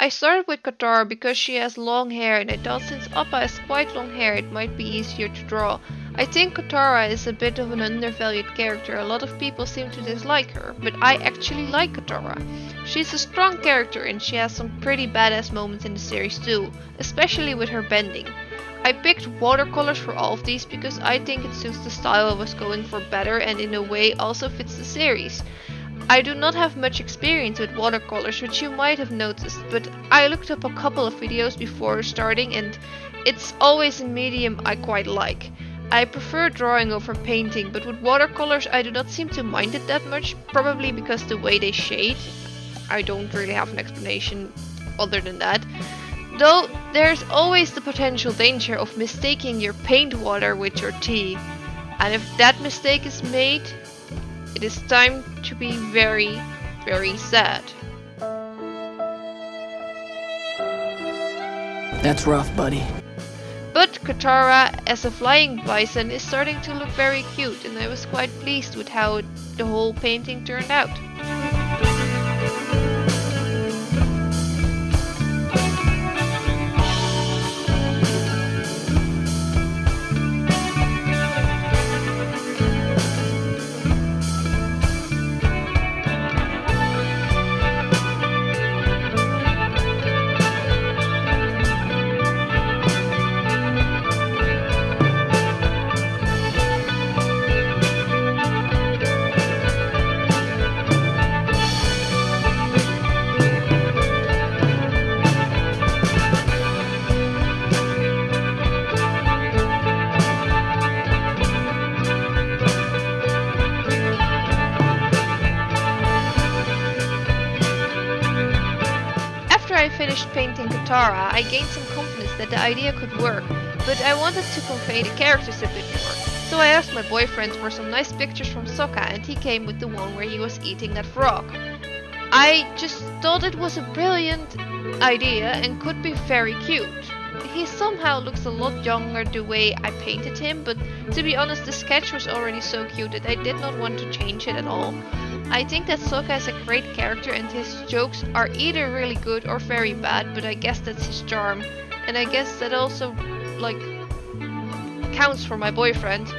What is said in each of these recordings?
I started with Katara because she has long hair and I thought since Appa has quite long hair it might be easier to draw. I think Katara is a bit of an undervalued character. A lot of people seem to dislike her, but I actually like Katara. She's a strong character and she has some pretty badass moments in the series too, especially with her bending. I picked watercolors for all of these because I think it suits the style I was going for better and in a way also fits the series. I do not have much experience with watercolors, which you might have noticed, but I looked up a couple of videos before starting and it's always a medium I quite like. I prefer drawing over painting, but with watercolors I do not seem to mind it that much, probably because the way they shade. I don't really have an explanation other than that. Though there's always the potential danger of mistaking your paint water with your tea. And if that mistake is made, it is time to be very, very sad. That's rough, buddy. But Katara as a flying bison is starting to look very cute and I was quite pleased with how the whole painting turned out. After I finished painting Katara, I gained some confidence that the idea could work, but I wanted to convey the characters a bit more. So I asked my boyfriend for some nice pictures from Sokka and he came with the one where he was eating that frog. I just thought it was a brilliant idea and could be very cute. He somehow looks a lot younger the way I painted him, but to be honest the sketch was already so cute that I did not want to change it at all. I think that Sokka is a great character and his jokes are either really good or very bad, but I guess that's his charm. And I guess that also, like, counts for my boyfriend.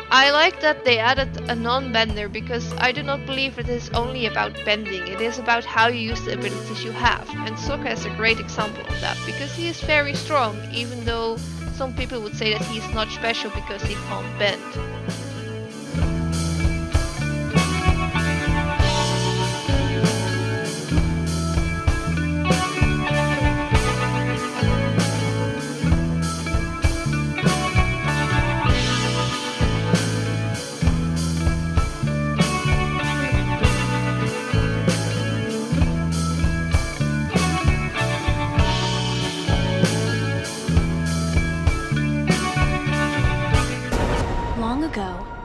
I like that they added a non-bender because I do not believe it is only about bending, it is about how you use the abilities you have. And Sokka is a great example of that because he is very strong, even though some people would say that he is not special because he can't bend.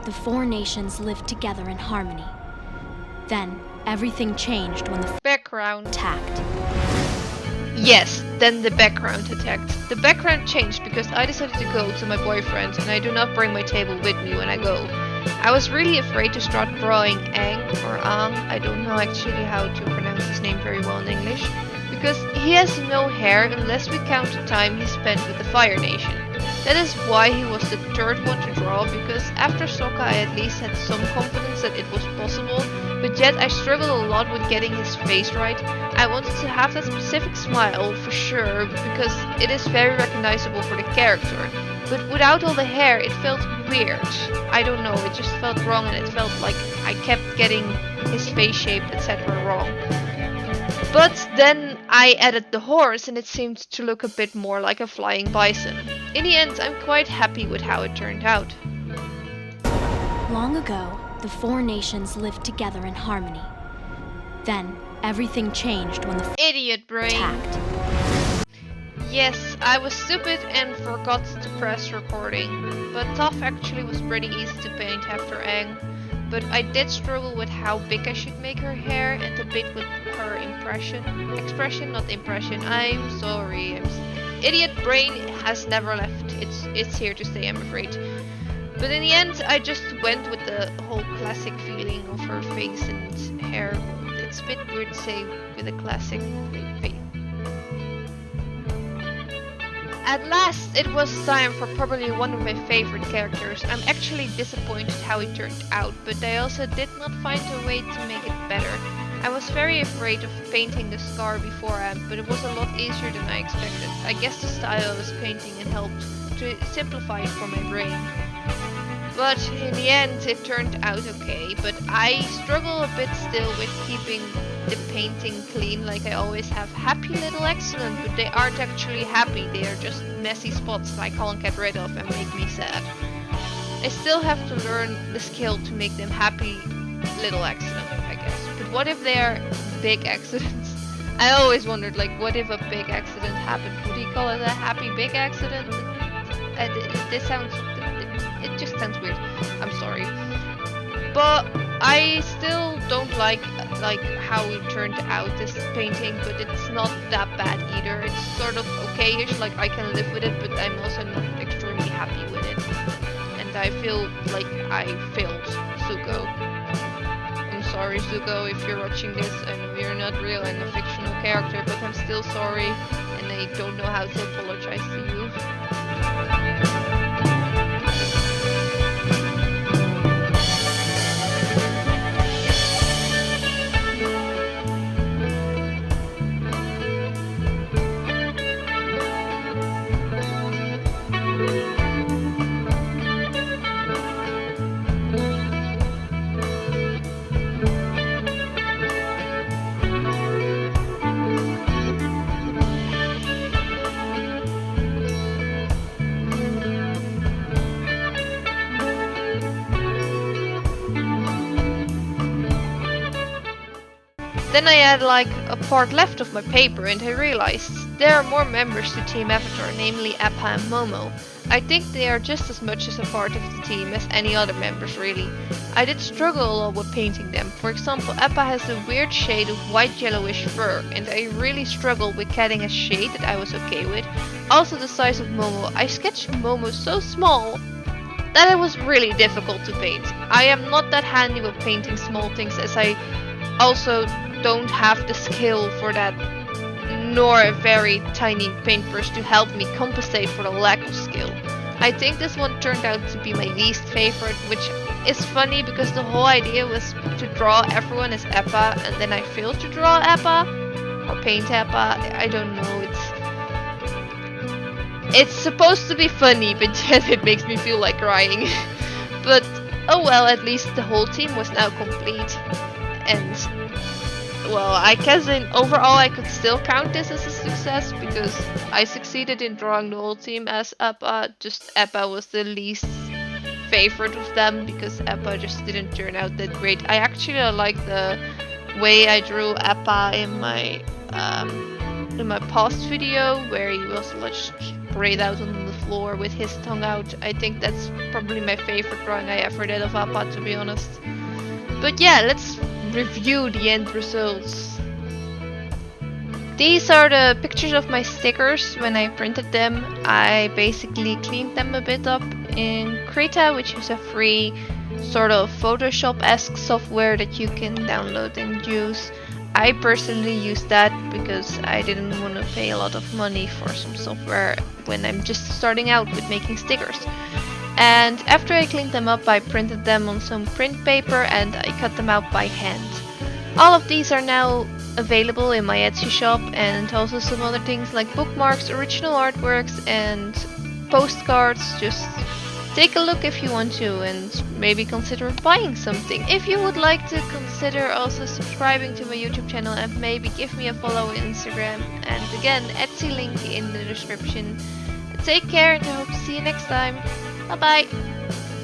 The four nations lived together in harmony. Then, everything changed when the Background attacked. Yes, then the background attacked. The background changed because I decided to go to my boyfriend and I do not bring my table with me when I go. I was really afraid to start drawing Aang or Aang, I don't know actually how to pronounce his name very well in English, because he has no hair unless we count the time he spent with the Fire Nation. That is why he was the third one to draw, because after Sokka I at least had some confidence that it was possible, but yet I struggled a lot with getting his face right. I wanted to have that specific smile for sure, because it is very recognizable for the character, but without all the hair it felt weird. I don't know, it just felt wrong and it felt like I kept getting his face shape etc. wrong. But then I added the horse and it seemed to look a bit more like a flying bison. In the end, I'm quite happy with how it turned out. Long ago, the four nations lived together in harmony. Then, everything changed when the Idiot brain. attacked. Yes, I was stupid and forgot to press recording. But Toph actually was pretty easy to paint after Aang. But I did struggle with how big I should make her hair and a bit with her expression, not impression. I'm sorry. Idiot brain has never left. It's here to stay, I'm afraid. But in the end, I just went with the whole classic feeling of her face and hair. It's a bit weird to say with a classic face. At last, it was time for probably one of my favorite characters. I'm actually disappointed how it turned out, but I also did not find a way to make it better. I was very afraid of painting the scar beforehand, but it was a lot easier than I expected. I guess the style I was painting it helped to simplify it for my brain. But in the end, it turned out okay, but I struggle a bit still with keeping the painting clean like I always have. Happy little excellent, but they aren't actually happy, they are just messy spots I can't get rid of and make me sad. I still have to learn the skill to make them happy little accident, I guess. But what if they are big accidents? I always wondered, like, what if a big accident happened? Would he call it a happy big accident? This sounds... It just sounds weird. I'm sorry. But I still don't like how it turned out, this painting, but it's not that bad either. It's sort of okay-ish, like I can live with it, but I'm also not extremely happy with it. And I feel like I failed Zuko. I'm sorry, Zuko, if you're watching this. I know you're not real and a fictional character, but I'm still sorry, and I don't know how to apologize to you. Then I had like a part left of my paper and I realized there are more members to Team Avatar, namely Appa and Momo. I think they are just as much as a part of the team as any other members really. I did struggle a lot with painting them. For example, Appa has a weird shade of white yellowish fur and I really struggled with getting a shade that I was okay with. Also the size of Momo. I sketched Momo so small that it was really difficult to paint. I am not that handy with painting small things, as I also don't have the skill for that, nor a very tiny paintbrush to help me compensate for the lack of skill. I think this one turned out to be my least favorite, which is funny because the whole idea was to draw everyone as Appa, and then I failed to draw Appa or paint Appa. I don't know. It's supposed to be funny, but yet it makes me feel like crying. But oh well, at least the whole team was now complete. And well, I guess overall I could still count this as a success because I succeeded in drawing the whole team as Appa. Just Appa was the least favorite of them because Appa just didn't turn out that great. I actually like the way I drew Appa in my past video where he was just sprayed out on the floor with his tongue out. I think that's probably my favorite drawing I ever did of Appa, to be honest. But yeah, let's review the end results. These are the pictures of my stickers when I printed them. I basically cleaned them a bit up in Krita, which is a free sort of Photoshop-esque software that you can download and use. I personally use that because I didn't want to pay a lot of money for some software when I'm just starting out with making stickers. And after I cleaned them up, I printed them on some print paper and I cut them out by hand. All of these are now available in my Etsy shop, and also some other things like bookmarks, original artworks and postcards. Just take a look if you want to and maybe consider buying something. If you would like to consider also subscribing to my YouTube channel and maybe give me a follow on Instagram. And again, Etsy link in the description. Take care and I hope to see you next time. Bye bye!